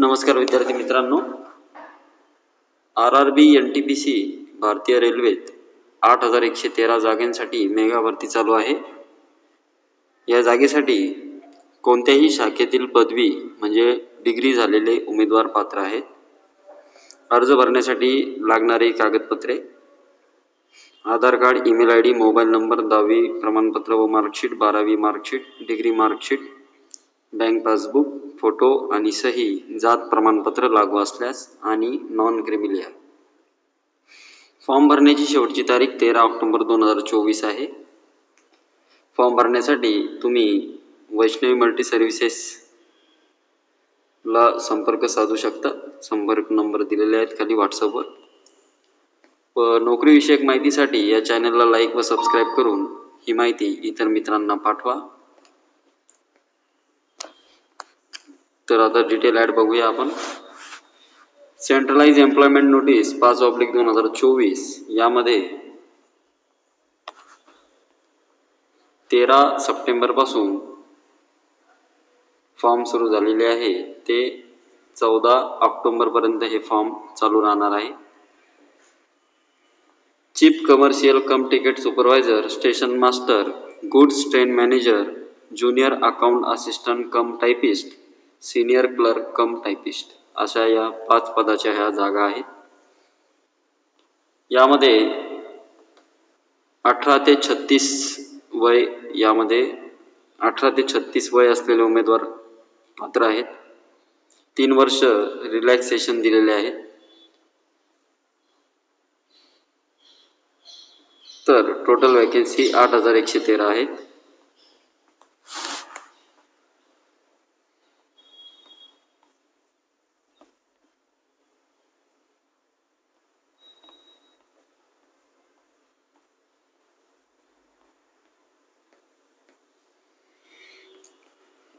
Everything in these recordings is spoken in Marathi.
नमस्कार विद्यार्थी मित्रांनो, RRB NTPC भारतीय रेल्वेत 8,113 जागांसाठी मेगा भरती चालू आहे। या जागेसाठी कोणत्याही शाखेतील पदवी म्हणजे डिग्री झालेले उमेदवार पात्र आहेत। अर्ज भरण्यासाठी लागणारी कागदपत्रे: Aadhaar card, email ID, mobile number, 10वी प्रमाणपत्र व मार्कशीट, 12वी marksheet, degree marksheet, bank passbook, photo आणि सही, जात प्रमाणपत्र लागू असल्यास आणि नॉन क्रिमिलियर। फॉर्म भरण्याची शेवटची तारीख 13 ऑक्टोबर 2024 आहे। फॉर्म भरण्यासाठी तुम्ही वैष्णवी मल्टी सर्व्हिसेस ला संपर्क साधू शकता। संपर्क नंबर दिलेले आहेत खाली व्हॉट्सअपवर। नोकरी विषयक माहितीसाठी या चॅनलला लाईक व सबस्क्राईब करून ही माहिती इतर मित्रांना पाठवा। तर आता डिटेल ॲड बघूया आपण। सेंट्रलाइज एम्प्लॉयमेंट नोटीस 5/2024 यामध्ये 13 सप्टेंबर पासून फॉर्म सुरू झालेले आहे ते 14 ऑक्टोबर पर्यंत हे फॉर्म चालू राहणार आहे। चीफ कमर्शियल कम ticket supervisor, station master, goods train manager, junior account assistant कम टायपिस्ट, सीनियर क्लर्क कम टायपिस्ट अशा या 5 पदाच्या ह्या जागा आहेत। यामध्ये 18 ते 36 वय यामध्ये 18 ते 36 वय असलेले उमेदवार पात्र आहेत। 3 वर्ष रिलॅक्सेशन दिलेले आहेत। तर टोटल वॅकन्सी 8,113 आहेत।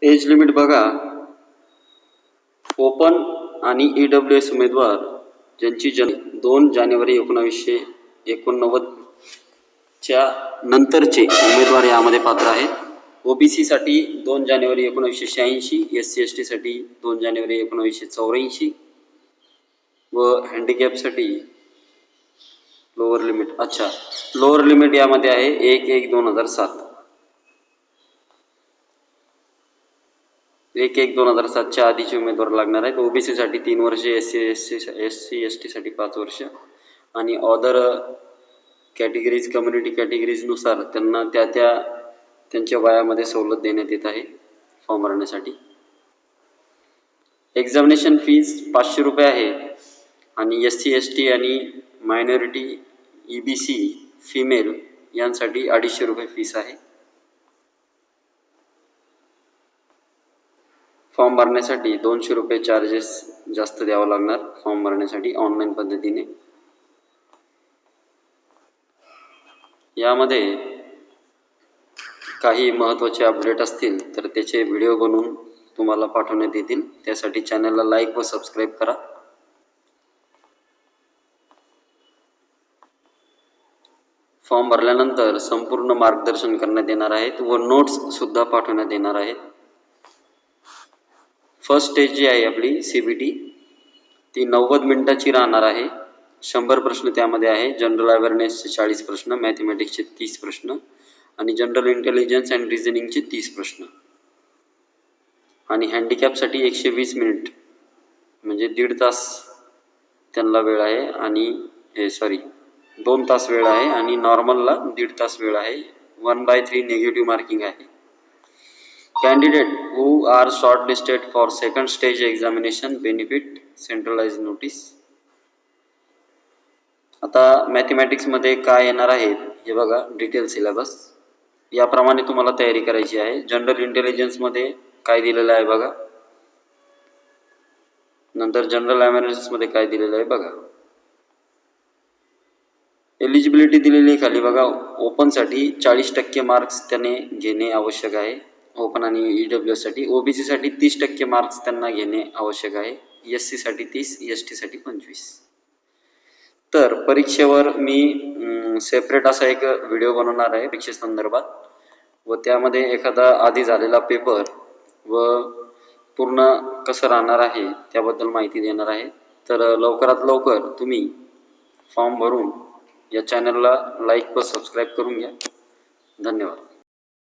एज लिमिट बघा, ओपन आणि EWS उमेदवार ज्यांची जन्म 2 जानेवारी 1989 च्या नंतरचे उमेदवार यामध्ये पात्र आहेत। OBC साठी 2 जानेवारी 1986, SC ST साठी 2 जानेवारी 1984 व हँडिकॅप साठी लोअर लिमिट लोअर लिमिट यामध्ये आहे 1/1/2007 1/1/2007 च्या आधीचे उमेदवार लागणार आहेत। OBC साठी 3 वर्षे, SC ST साठी 5 वर्ष आणि अदर कॅटेगरीज कम्युनिटी कॅटेगरीज नुसार त्यांना त्यांच्या वयामध्ये सवलत देण्यात येत आहे फॉर्म भरण्यासाठी। एक्झामिनेशन फीज 500 रुपये आहे आणि SC ST आणि मायनॉरिटी EBC फिमेल यांसाठी 250 रुपये फीस आहे। फॉर्म भरण्यासाठी 200 रुपये चार्जेस जास्त द्यावा लागणार फॉर्म भरण्यासाठी ऑनलाईन पद्धतीने। यामध्ये काही महत्त्वाचे अपडेट असतील तर त्याचे व्हिडिओ बनवून तुम्हाला पाठवण्यात येतील। त्यासाठी चॅनलला लाईक व सबस्क्राईब करा। फॉर्म भरल्यानंतर संपूर्ण मार्गदर्शन करण्यात येणार आहेत व नोट्स सुद्धा पाठवण्यात येणार आहेत। फर्स्ट स्टेज जी आहे आपली CBT ती 90 मिनिटाची राहणार आहे। 100 प्रश्न त्यामध्ये आहे। जनरल अवेअरनेसचे 40 प्रश्न, मॅथमॅटिक्सचे 30 प्रश्न आणि जनरल इंटेलिजन्स अँड रिझनिंगचे 30 प्रश्न आणि हँडिकॅपसाठी 120 मिनिट म्हणजे 1.5 तास त्यांना वेळ आहे आणि 2 तास वेळ आहे आणि नॉर्मलला 1.5 तास वेळ आहे। 1/3 नेगेटिव्ह मार्किंग आहे। Candidate who are shortlisted for second stage examination benefit centralized notice। आता मॅथमॅटिक्स मध्ये काय येणार आहे हे बघा, डिटेल सिलेबस याप्रमाणे तुम्हाला तयारी करायची आहे। जनरल इंटेलिजन्स मध्ये काय दिलेलं आहे बघा, नंतर जनरल अवेअरनेस मध्ये काय दिलेलं आहे बघा। एलिजिबिलिटी दिलेली खाली बघा, ओपन साठी 40% मार्क्स त्याने घेणे आवश्यक आहे ओपन आणि EWS साठी। OBC साठी 30% मार्क्स त्यांना घेणे आवश्यक आहे। SC साठी 30, ST साठी 25। तर परीक्षेवर मी सेपरेट असा एक व्हिडिओ बनवणार आहे परीक्षेसंदर्भात व त्यामध्ये एखादा आधी झालेला पेपर व पूर्ण कसं राहणार आहे त्याबद्दल माहिती देणार आहे. तर लवकरात लवकर तुम्ही फॉर्म भरून या चॅनलला लाईक व सबस्क्राईब करून घ्या. धन्यवाद.